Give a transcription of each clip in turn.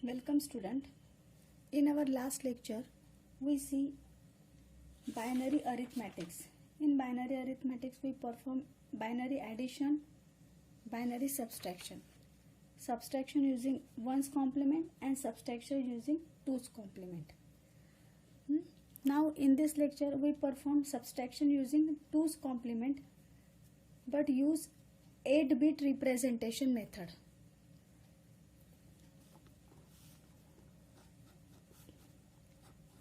Welcome student. In our last lecture we see binary arithmetics. In binary arithmetics we perform binary addition, binary subtraction. Subtraction using 1's complement and subtraction using 2's complement. Now in this lecture we perform subtraction using 2's complement but use 8-bit representation method.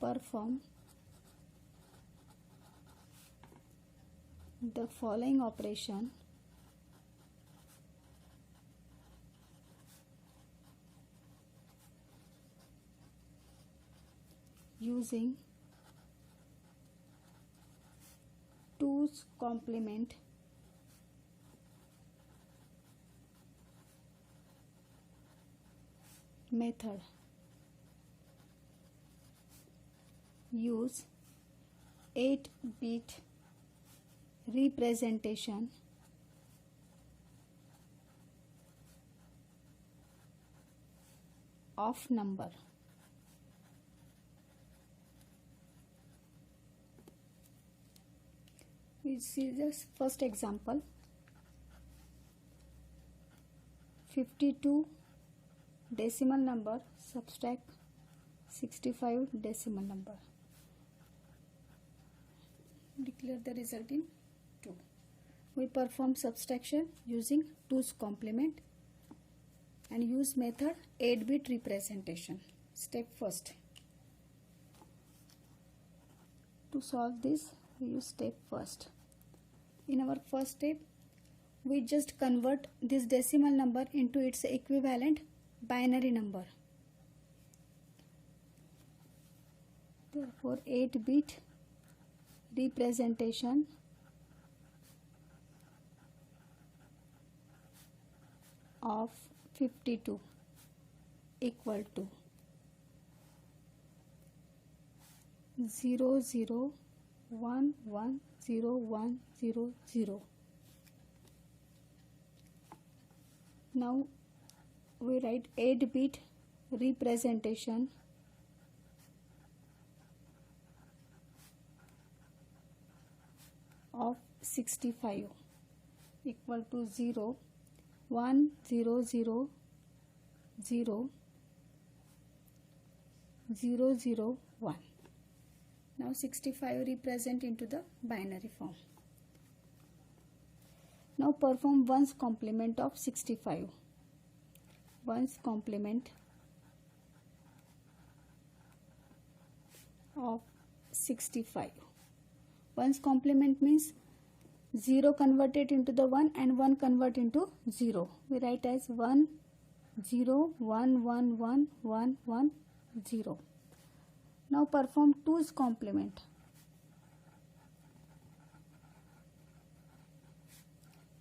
Perform the following operation using 2's complement method. Use 8-bit representation of number. We see this first example. 52 decimal number subtract 65 decimal number. Declare the result in 2. We perform subtraction using 2's complement and use method 8-bit representation. Step first. To solve this, we use step first. In our first step, we just convert this decimal number into its equivalent binary number. Therefore, 8-bit representation of 52 equal to 00110100. Now we write 8-bit representation of 65 equal to 0 1 0 0 0 0 0 1. Now 65 represent into the binary form. Now perform 1's complement of 65. 1's complement of 65. 1's complement means 0 converted into the 1 and 1 convert into 0. We write as 1 0 1 1 1 1 1 0. Now perform 2's complement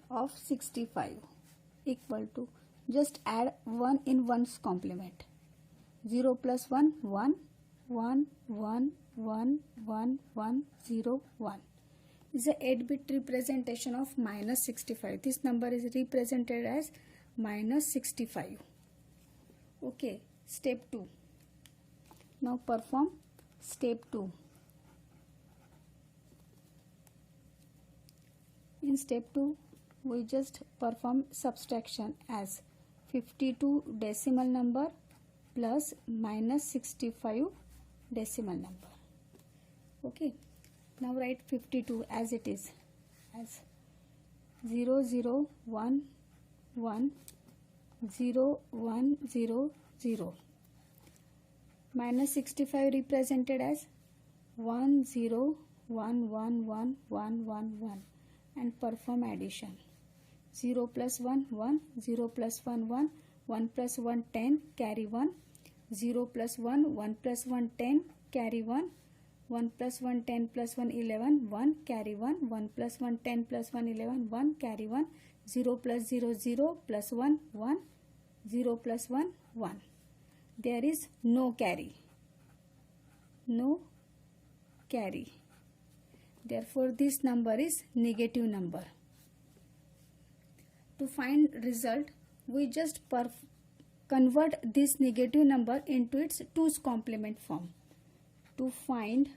of 65 equal to, just add 1 in 1's complement. 0 plus 1 1 1 1 1 1 1 0 1 is a 8-bit representation of minus 65. This number is represented as minus 65. Okay, step 2. Now perform step 2. In step 2, we just perform subtraction as 52 decimal number plus minus 65 decimal number. Okay, now write 52 as it is, as 0 0 1 1 0 1 0 0. Minus 65 represented as 1 0 1 1 1 1 1 1 and perform addition. 0 plus 1 1 0 plus 1 1 1 plus 1 10 carry 1 0 plus 1 1 plus 1 10 carry 1 1 plus 1 10 plus 1 11 1 carry 1 1 plus 1 10 plus 1 11 1 carry 1 0 plus 0 0 plus 1 1 0 plus 1 1. There is no carry. No carry. Therefore this number is negative number. To find result, we just convert this negative number into its 2's complement form. To find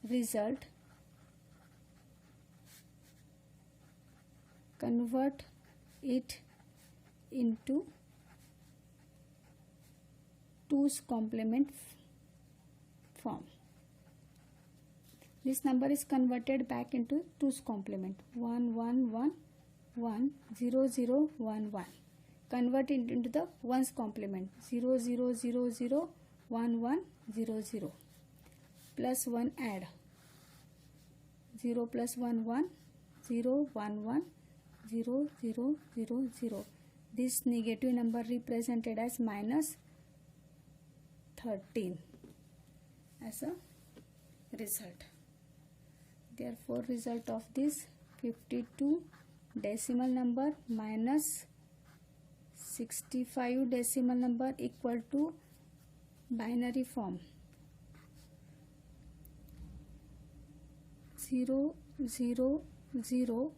result, convert it into 2's complement form. This number is converted back into 2's complement. 1 1 1 1 0 0 1 1. Convert it into the 1's complement. 0 0 0 0 1 1 0 0. Plus 1 add. 0 plus 1 1 0 1 1 0 0 0 0. This negative number represented as minus 13 as a result. Therefore, result of this 52 decimal number minus 65 decimal number equal to binary form 0 0 0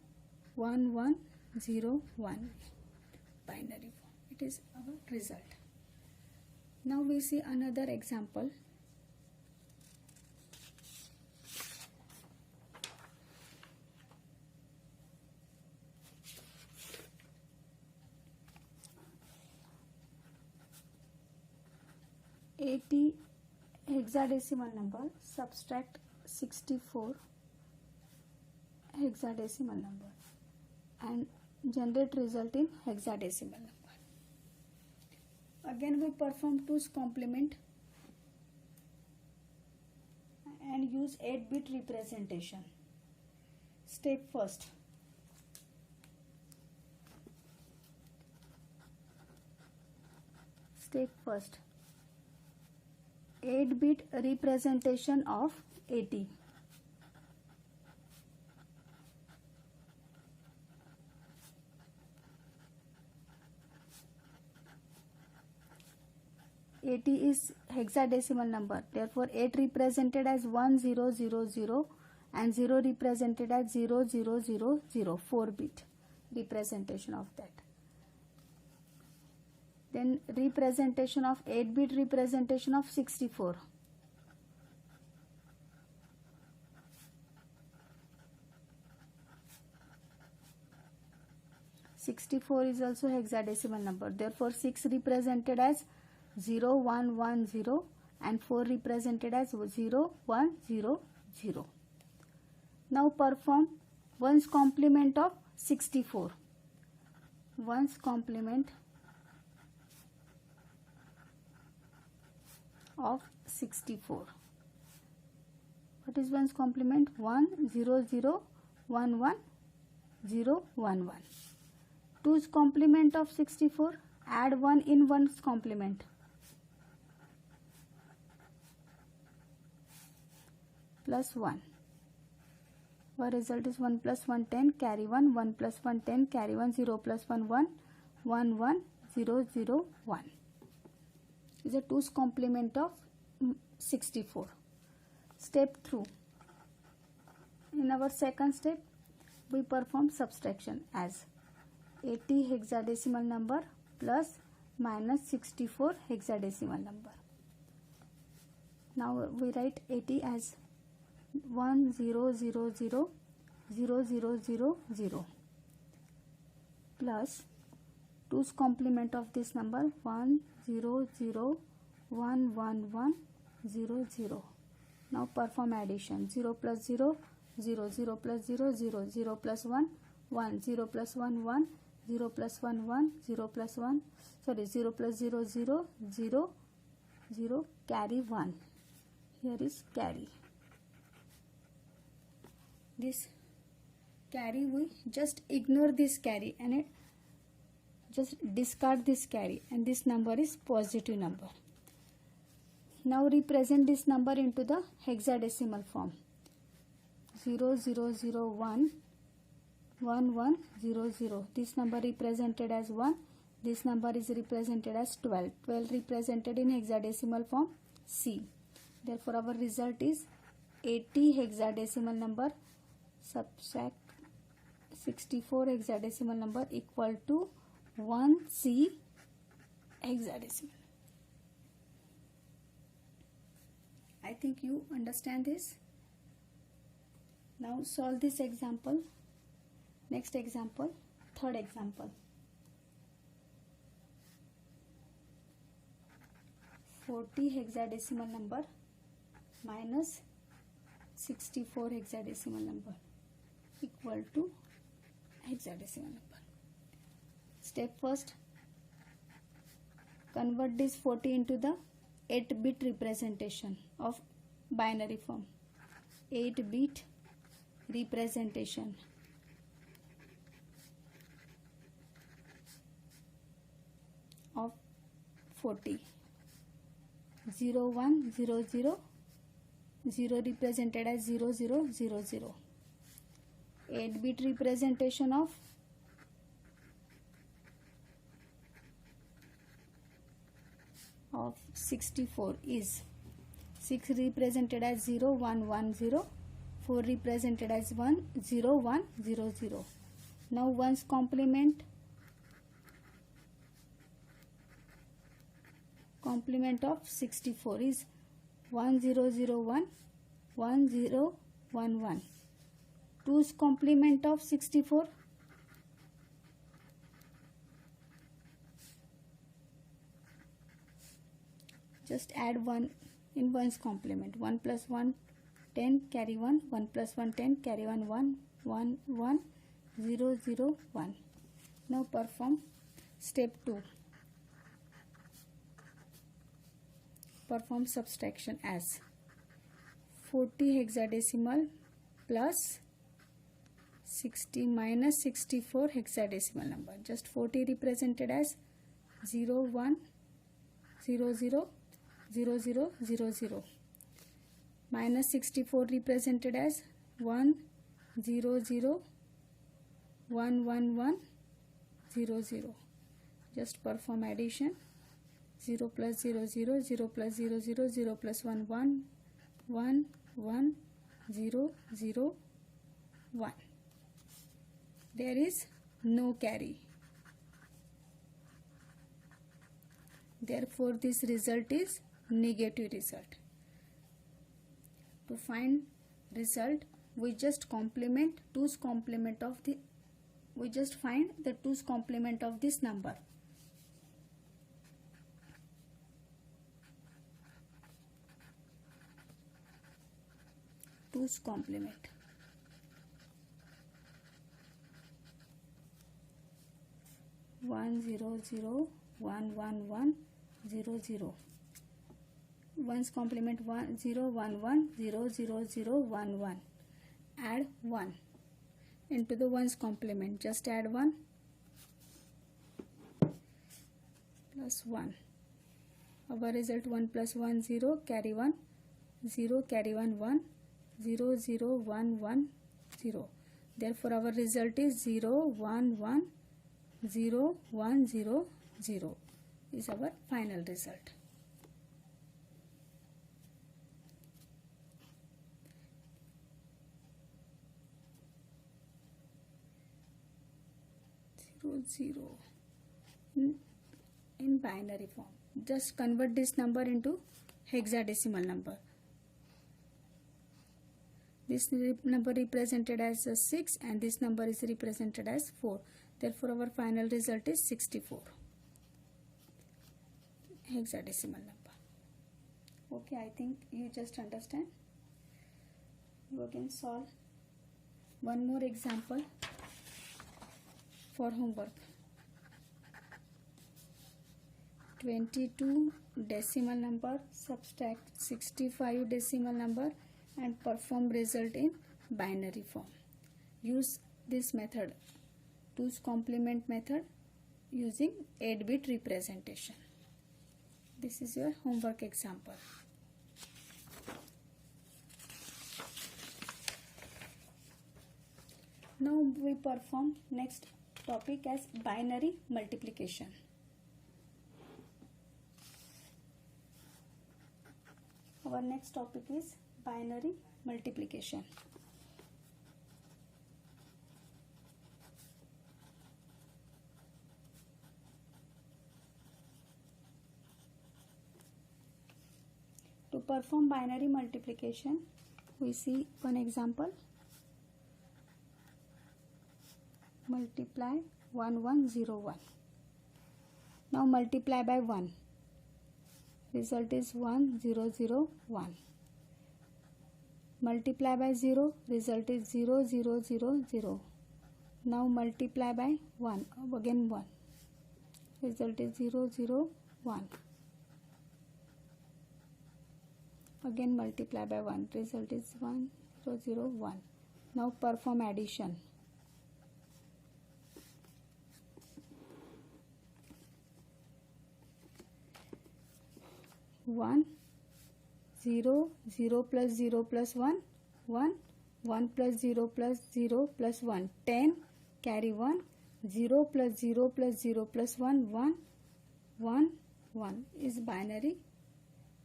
1 1 0 1 binary form. It is our result. Now we see another example. $80 hexadecimal number, subtract 64 hexadecimal number and generate result in hexadecimal number. Again we perform 2's complement and use 8-bit representation. Step first. Step first. 8-bit representation of 80. Is hexadecimal number. Therefore, 8 represented as 1000 and 0 represented as 0000, 4-bit representation of that. Then representation of 8-bit representation of 64. (64) is also hexadecimal number. Therefore, 6 represented as 0110 and 4 represented as 0100. Now perform 1's complement of 64. 1's complement of 64. What is 1's complement? 1 0 0 1 1 0 1 1. 2's complement of 64. Add 1 in 1's complement. Plus 1. Our result is 1 plus 1 10, carry 1, 1 plus 1 10, carry 1, 0 plus 1 1, 1 1 0 0 1. Is a 2's complement of 64. Step through. In our second step, we perform subtraction as 80 hexadecimal number plus minus 64 hexadecimal number. Now we write 80 as 10000000 plus 2's complement of this number 1001100. Now perform addition. 0 plus 0 0, 0 plus 0 0, 0 plus 1 1, 0 plus 1 1, 0 plus 1 1, 0 plus 1 0 plus 0 0 0 0, carry 1. Here is carry. This carry, we just ignore this carry and just discard this carry, and this number is positive number. Now represent this number into the hexadecimal form. 0001 1100. This number represented as 1. This number is represented as 12. 12 represented in hexadecimal form C. Therefore, our result is 80 hexadecimal number subtract 64 hexadecimal number equal to 1C hexadecimal. I think you understand this. Now solve this example. Next example, third example. 40 hexadecimal number minus 64 hexadecimal number equal to hexadecimal number. Step first, convert this 40 into the 8-bit representation of binary form. 8-bit representation of 40. 0 1 0 0, 0 represented as 0 0 0 0. 8-bit representation of 64 is 6 represented as 0 1 1 0, 4 represented as 1 0 1 0 0. Now one's complement of 64 is 1 0 0 1 1 0 1 1. 2's complement of 64 just add 1 in 1's complement. 1 plus 1 10 carry 1, 1 plus 1 10 carry 1 1 1 1 0 0 1. Now perform step 2. Perform subtraction as 40 hexadecimal plus 60 minus 64 hexadecimal number. Just 40 represented as 0 1 0 0 0 0 0 0 minus 64 represented as 1 0 0 1 1 1 0 0. Just perform addition. 0 plus 0 0 0 plus 0 0 0 plus 1 1 1 1 0 0 1. There is no carry. Therefore this result is negative result. To find result, we just complement 2's complement of the, we just find the 2's complement of this number. Two's complement. One 0 0 1 1 1 0 0. 1's complement 1 0 1 1 0 0 0 1 1. Add 1 into the 1's complement. Just add 1 plus 1. Our result 1 plus 1 0 carry 1 0 carry 1 1 0 0 1 1 0. Therefore our result is 0 1 1 0 1 0 0 is our final result. Zero in binary form. Just convert this number into hexadecimal number. This number represented as 6 and this number is represented as 4. Therefore our final result is 64 hexadecimal number. Okay, I think you just understand. You can solve one more example for homework. 22 decimal number, subtract 65 decimal number and perform result in binary form. Use this method, 2's complement method, using 8-bit representation. This is your homework example. Now we perform next topic as binary multiplication. Our next topic is binary multiplication. perform binary multiplication, we see one example. Multiply 1101. Now multiply by 1. Result is 1001. Multiply by 0. Result is 0000. Now multiply by 1. Again 1. Result is 001. Again multiply by 1. Result is 1001. Now perform addition. 1 0 0 plus 0 plus 1 1 1 plus 0 plus 0 plus 1 10 carry 1 0 plus 0 plus 0 plus 1 1 1 1 is binary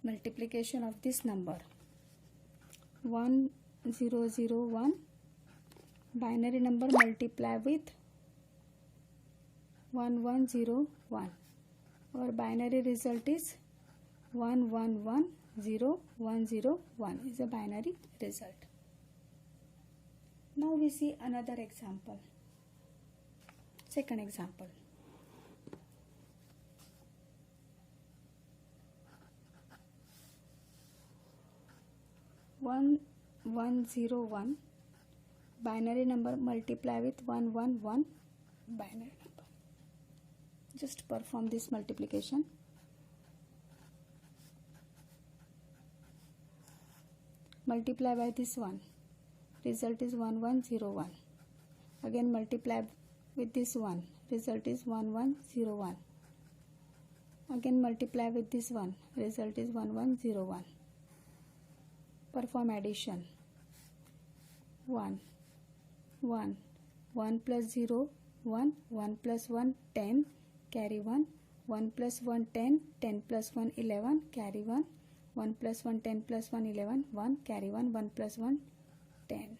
multiplication of this number. 1001 binary number multiply with 1101. Our binary result is 110101 is a binary result. Now we see another example. Second example. 1101 binary number multiply with 111 binary number. Just perform this multiplication. Multiply by this one. Result is 1101. Again multiply with this one. Result is 1101. Again multiply with this one. Result is 1101. Perform addition. 1 1 1 plus 0 1 1 plus 1 10 carry 1 1 plus 1 10 10 plus 1 11 carry 1 1 plus 1 10 plus 1 11 1 carry 1 1 plus 1 10.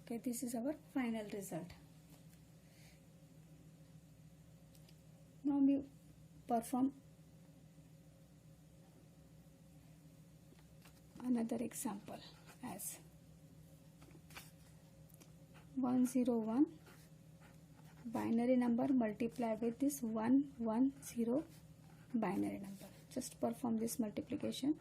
Okay, this is our final result. Now we perform another example as 101 binary number multiply with this 110 binary number. Just perform this multiplication.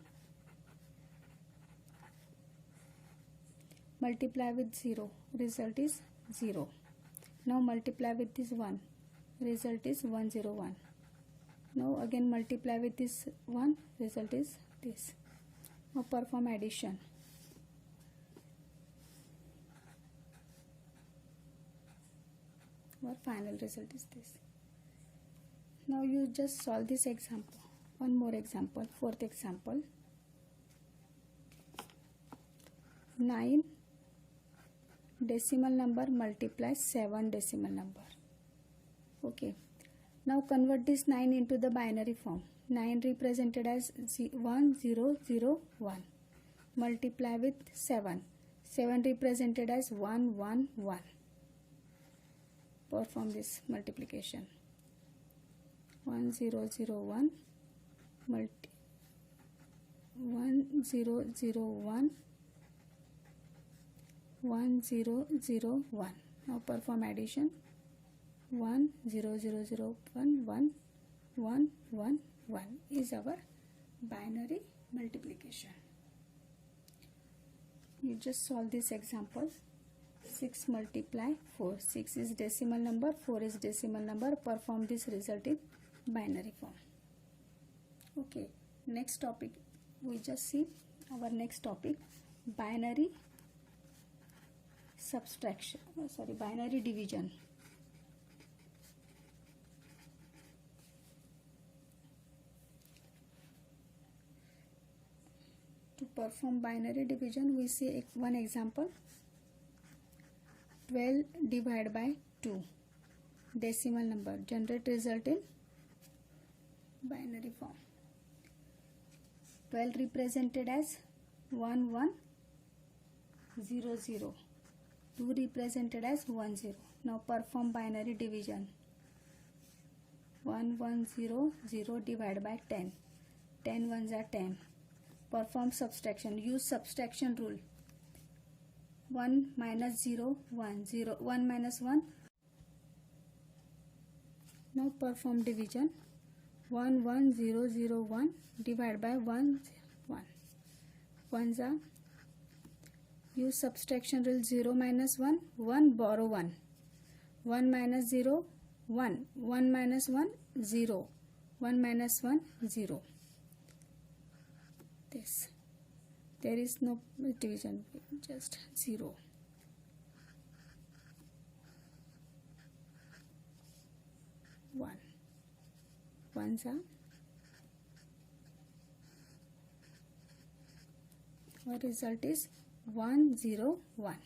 Multiply with 0. Result is 0. Now multiply with this 1. Result is 101. Now again multiply with this 1. Result is this. Now perform addition. Our final result is this. Now you just solve this example. One more example, fourth example. 9 decimal number multiplies 7 decimal number. Okay. Now convert this 9 into the binary form. 9 represented as 1001. Multiply with 7. 7 represented as 111. Perform this multiplication. 1001 1001 1001. Now perform addition. 10001111 is our binary multiplication. You just solve this example. 6 multiply 4. 6 is decimal number, 4 is decimal number. Perform this result in binary form. Okay, next topic. We just see our next topic, binary subtraction. Binary division. To perform binary division, we see one example. 12 divided by 2 decimal number. Generate result in binary form. 12 represented as 1100. 2 represented as 10. Now perform binary division. 1100 divided by 10. 10 ones are 10. perform subtraction. Use subtraction rule. 1 minus 0, 1, 0, 1 minus 1. Now perform division. 1, 1, 0, 0, 1 divide by 1, 1. 1s are. Use subtraction rule. 0 minus 1, 1 borrow 1. 1 minus 0, 1. 1 minus 1, 0. 1 minus 1, 0. This. There is no division, just 0. One. Ones are. Our result is 1, 0, 1.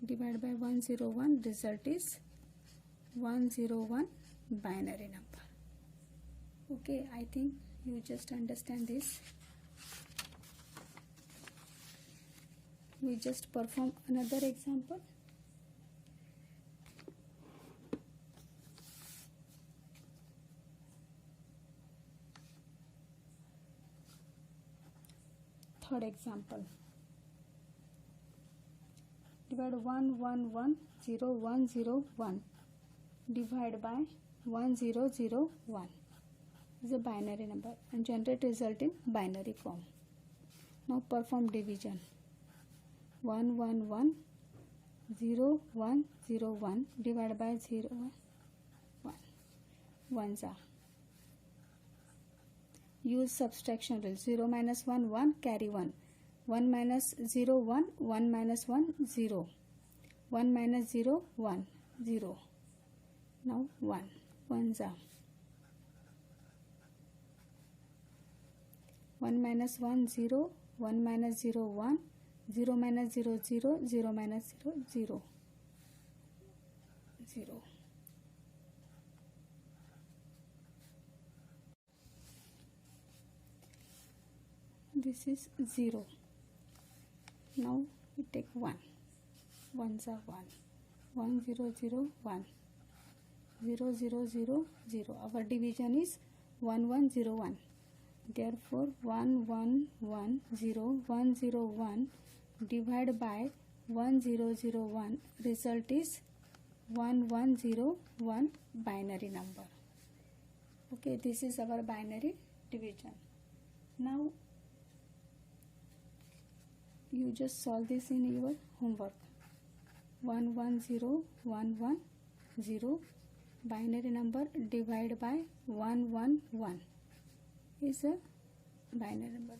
Divide by 1, 0, 1. Result is 1, 0, 1 binary number. Okay, I think you just understand this. We just perform another example. Third example. Divide 1, 1, 1, 0, 1, 0, 1. Divide by 1, 0, 0, 1. Is a binary number and generate result in binary form. Now perform division. 1, 1, 1, 0, 1, 0, 1 divided by 0, 1. 1s are. Use subtraction rule. 0 minus 1, 1 carry 1. 1 minus 0, 1, 1 minus 1, 0. 1 minus 0, 1, 0. Now 1. 1s are. 1 minus 1, 0. 1 minus 0, 1. 0 minus 0, 0. 0 minus 0, 0. 0. This is 0. Now we take 1. 1s are 1. 1, 0, 0, 1. 0, 0, 0, 0. Our division is 1, 1, 0, 1. Therefore 1, 1, 1, 0, 1, 0, 1 divided by 1, 0, 0, 1. Result is 1, 1, 0, 1 binary number. Okay, this is our binary division. Now you just solve this in your homework. 1, 1, 0, 1, 1, 0 binary number divided by 1, 1, 1 is a binary number.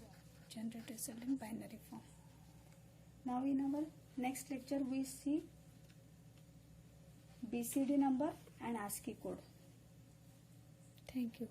Generate result in binary form. Now in our next lecture we see BCD number and ASCII code. Thank you.